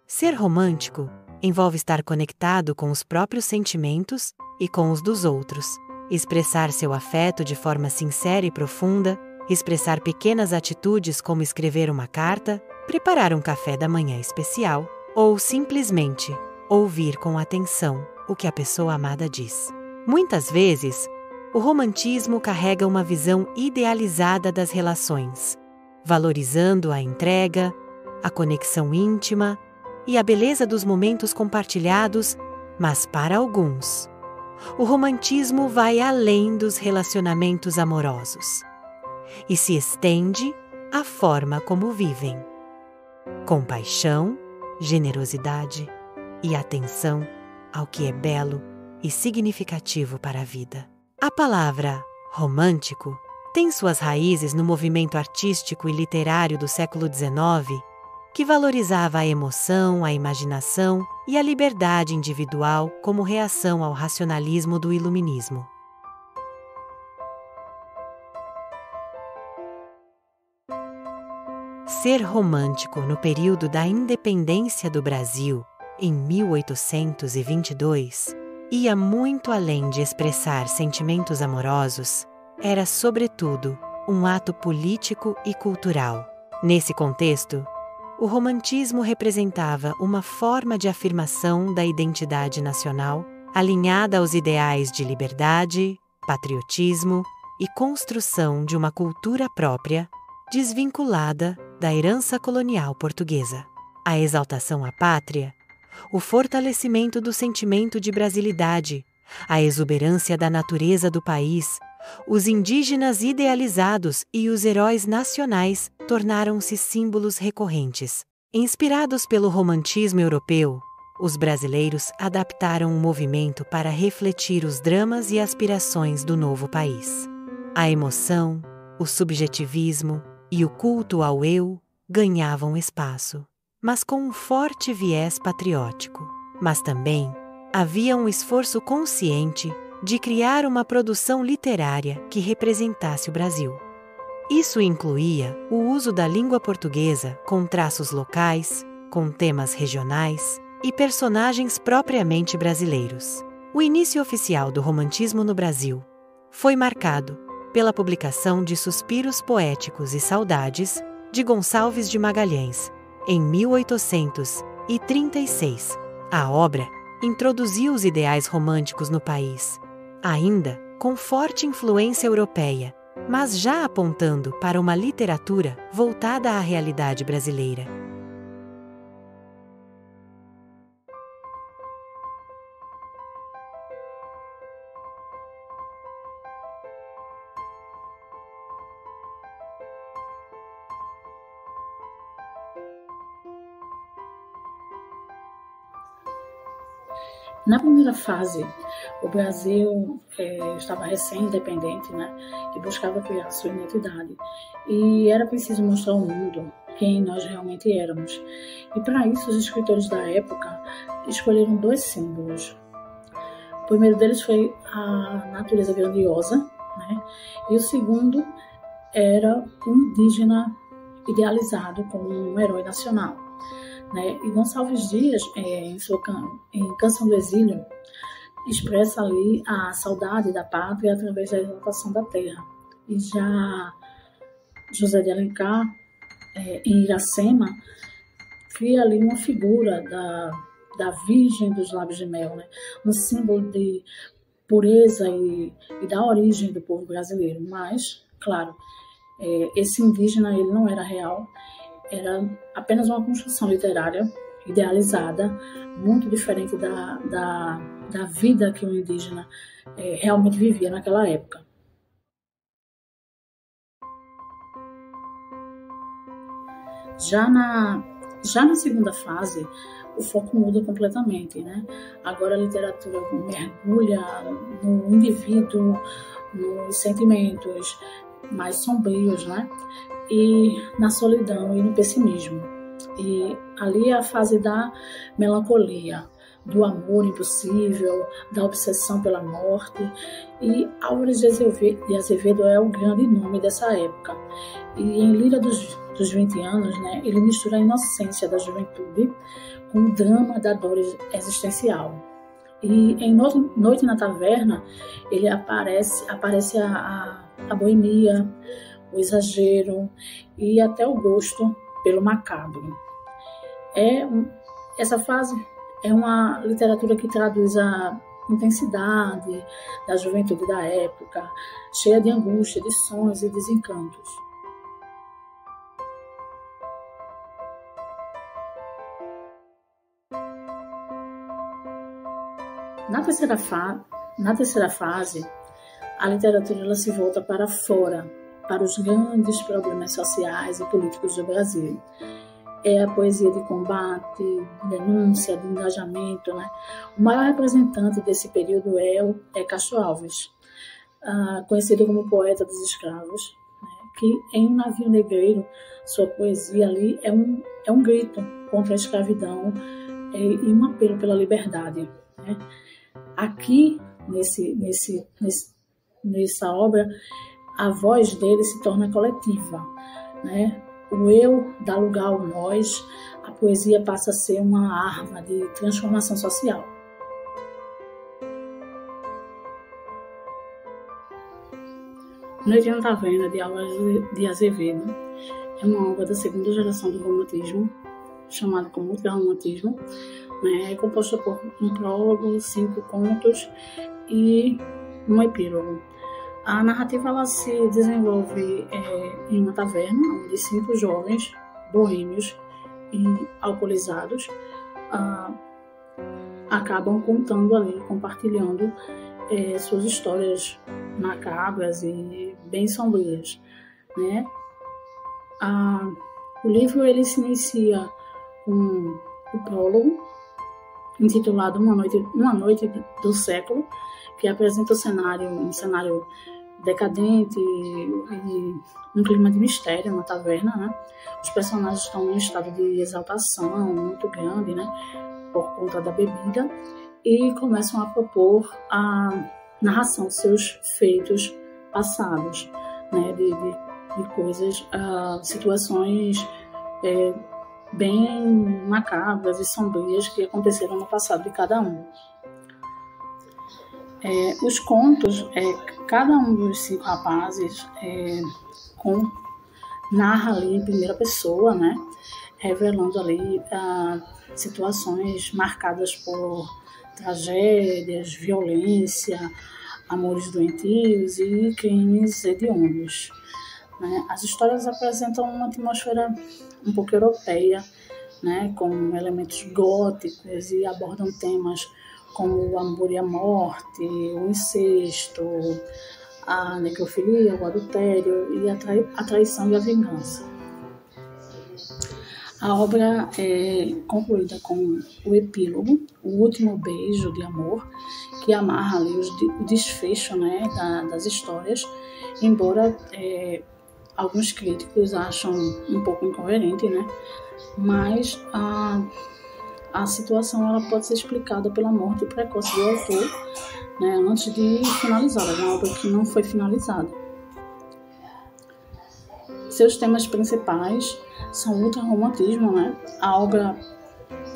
Ser romântico envolve estar conectado com os próprios sentimentos e com os dos outros, expressar seu afeto de forma sincera e profunda, expressar pequenas atitudes como escrever uma carta, preparar um café da manhã especial, ou simplesmente ouvir com atenção o que a pessoa amada diz. Muitas vezes, o romantismo carrega uma visão idealizada das relações, valorizando a entrega, a conexão íntima e a beleza dos momentos compartilhados, mas para alguns, o romantismo vai além dos relacionamentos amorosos e se estende à forma como vivem. Compaixão, generosidade e atenção ao que é belo e significativo para a vida. A palavra romântico tem suas raízes no movimento artístico e literário do século XIX, que valorizava a emoção, a imaginação e a liberdade individual como reação ao racionalismo do iluminismo. Ser romântico no período da independência do Brasil, em 1822, ia muito além de expressar sentimentos amorosos, era, sobretudo, um ato político e cultural. Nesse contexto, o romantismo representava uma forma de afirmação da identidade nacional, alinhada aos ideais de liberdade, patriotismo e construção de uma cultura própria, desvinculada da herança colonial portuguesa. A exaltação à pátria, o fortalecimento do sentimento de brasilidade, a exuberância da natureza do país, os indígenas idealizados e os heróis nacionais tornaram-se símbolos recorrentes. Inspirados pelo romantismo europeu, os brasileiros adaptaram o movimento para refletir os dramas e aspirações do novo país. A emoção, o subjetivismo e o culto ao eu ganhavam espaço, mas com um forte viés patriótico. Mas também havia um esforço consciente de criar uma produção literária que representasse o Brasil. Isso incluía o uso da língua portuguesa com traços locais, com temas regionais e personagens propriamente brasileiros. O início oficial do romantismo no Brasil foi marcado pela publicação de Suspiros Poéticos e Saudades, de Gonçalves de Magalhães, em 1836. A obra introduziu os ideais românticos no país, ainda com forte influência europeia, mas já apontando para uma literatura voltada à realidade brasileira. Na primeira fase, o Brasil estava recém-independente, né, e buscava criar sua identidade. E era preciso mostrar ao mundo quem nós realmente éramos. E para isso, os escritores da época escolheram dois símbolos. O primeiro deles foi a natureza grandiosa, né, e o segundo era o indígena idealizado como um herói nacional. E Gonçalves Dias, em Canção do Exílio, expressa ali a saudade da pátria através da exaltação da terra. E já José de Alencar, em Iracema, cria ali uma figura da Virgem dos Lábios de Mel, né? Um símbolo de pureza e da origem do povo brasileiro. Mas, claro, esse indígena ele não era real, era apenas uma construção literária idealizada, muito diferente da vida que o indígena realmente vivia naquela época. Já na segunda fase, o foco muda completamente, né? Agora a literatura mergulha no indivíduo, nos sentimentos mais sombrios, né? E na solidão e no pessimismo. E ali é a fase da melancolia, do amor impossível, da obsessão pela morte. E Álvares de Azevedo é o grande nome dessa época. E em Lira dos dos 20 anos, né, ele mistura a inocência da juventude com o drama da dor existencial. E em Noite na Taverna, ele aparece a boemia, o exagero e até o gosto pelo macabro. Essa fase é uma literatura que traduz a intensidade da juventude da época, cheia de angústia, de sonhos e desencantos. Na terceira fase, a literatura ela se volta para fora, para os grandes problemas sociais e políticos do Brasil. É a poesia de combate, de denúncia, de engajamento, né? O maior representante desse período é Castro Alves, conhecido como poeta dos escravos, né? Que em Um Navio Negreiro, sua poesia ali é um grito contra a escravidão e um apelo pela liberdade, né? Aqui, nessa obra, a voz dele se torna coletiva, né? O eu dá lugar ao nós, a poesia passa a ser uma arma de transformação social. Noite na Taverna, de Álvares de Azevedo, é uma obra da segunda geração do romantismo, chamada como ultrarromantismo, né? É composta por um prólogo, 5 contos e um epílogo. A narrativa ela se desenvolve em uma taverna, onde 5 jovens boêmios e alcoolizados acabam contando ali, compartilhando suas histórias macabras e bem sombrias, né? O livro ele se inicia com o prólogo, intitulado Uma Noite do Século, que apresenta um cenário decadente e um clima de mistério na taverna, né? Os personagens estão em um estado de exaltação muito grande, né? Por conta da bebida, e começam a propor a narração de seus feitos passados, né? De coisas, situações bem macabras e sombrias que aconteceram no passado de cada um. Os contos, cada um dos 5 rapazes narra ali em primeira pessoa, né? Revelando ali situações marcadas por tragédias, violência, amores doentios e crimes hediondos, né? As histórias apresentam uma atmosfera um pouco europeia, né? Com elementos góticos e abordam temas como o amor e a morte, o incesto, a necrofilia, o adultério e a traição e a vingança. A obra é concluída com o epílogo, o último beijo de amor, que amarra ali o desfecho, né, das histórias, embora alguns críticos acham um pouco incoerente, né, mas a situação ela pode ser explicada pela morte precoce do autor, né, antes de finalizar. É uma obra que não foi finalizada. Seus temas principais são o ultrarromantismo, né? A obra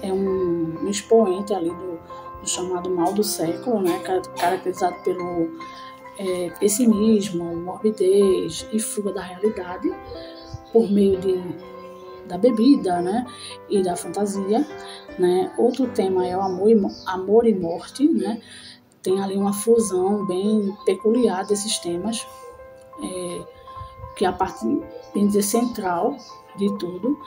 é um expoente ali do chamado mal do século, né? Caracterizado pelo pessimismo, morbidez e fuga da realidade por meio da bebida, né? E da fantasia, né? Outro tema é o amor e morte, né? Tem ali uma fusão bem peculiar desses temas, que é a parte, bem dizer, central de tudo.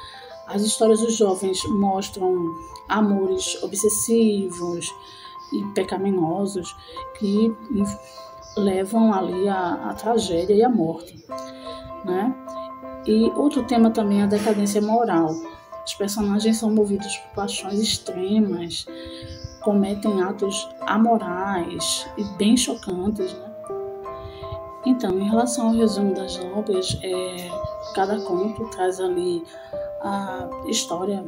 As histórias dos jovens mostram amores obsessivos e pecaminosos que levam ali a tragédia e a morte, né? E outro tema também é a decadência moral. Os personagens são movidos por paixões extremas, cometem atos amorais e bem chocantes, né? Então, em relação ao resumo das obras, cada conto traz ali a história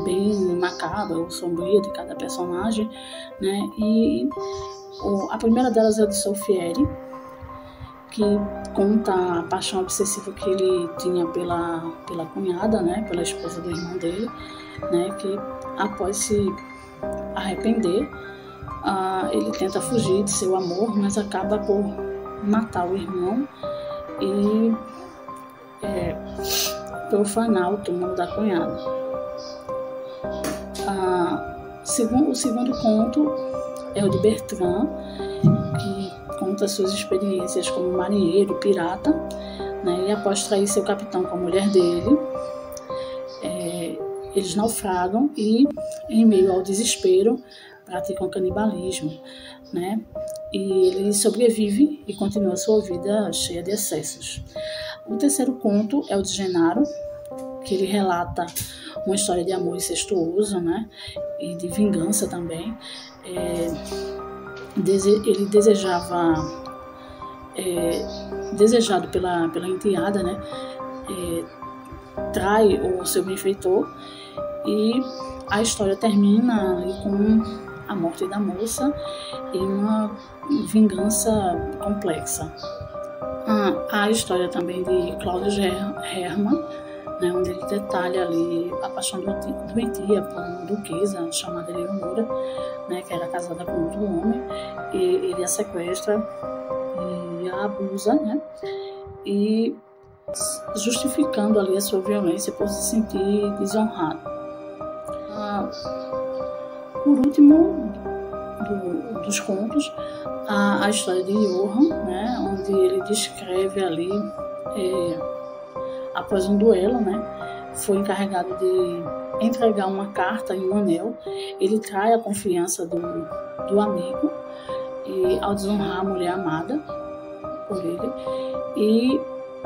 bem macabra ou sombria de cada personagem, né? E a primeira delas é a de Solfieri, que conta a paixão obsessiva que ele tinha pela cunhada, né, pela esposa do irmão dele, né, que após se arrepender, ele tenta fugir de seu amor, mas acaba por matar o irmão e profanar o túmulo da cunhada. O segundo conto é o de Bertrand, que conta suas experiências como marinheiro, pirata, né, e após trair seu capitão com a mulher dele, eles naufragam e, em meio ao desespero, praticam canibalismo, né? E ele sobrevive e continua sua vida cheia de excessos. O terceiro conto é o de Genaro, que ele relata uma história de amor incestuoso, né? E de vingança também. Ele desejado pela enteada, né? Trai o seu benfeitor e a história termina ali com a morte da moça e uma vingança complexa. A história também de Claudius Hermann, né, onde ele detalha ali a paixão doentia por uma duquesa chamada Leonora, né, que era casada com outro homem, e ele a sequestra e a abusa, né, e justificando ali a sua violência por se sentir desonrado. Por último dos contos, a história de Johann, né, onde ele descreve ali, após um duelo, né, foi encarregado de entregar uma carta e um anel. Ele trai a confiança do amigo e ao desonrar a mulher amada por ele, e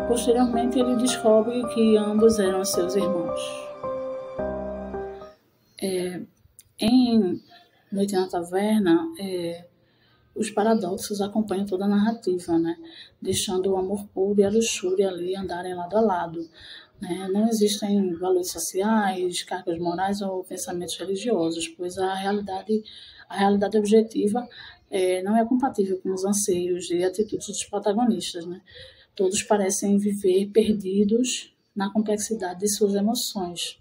posteriormente ele descobre que ambos eram seus irmãos. Em Noite na Taverna, os paradoxos acompanham toda a narrativa, né? Deixando o amor puro e a luxúria ali andarem lado a lado, né? Não existem valores sociais, cargas morais ou pensamentos religiosos, pois a realidade objetiva não é compatível com os anseios e atitudes dos protagonistas, né? Todos parecem viver perdidos na complexidade de suas emoções.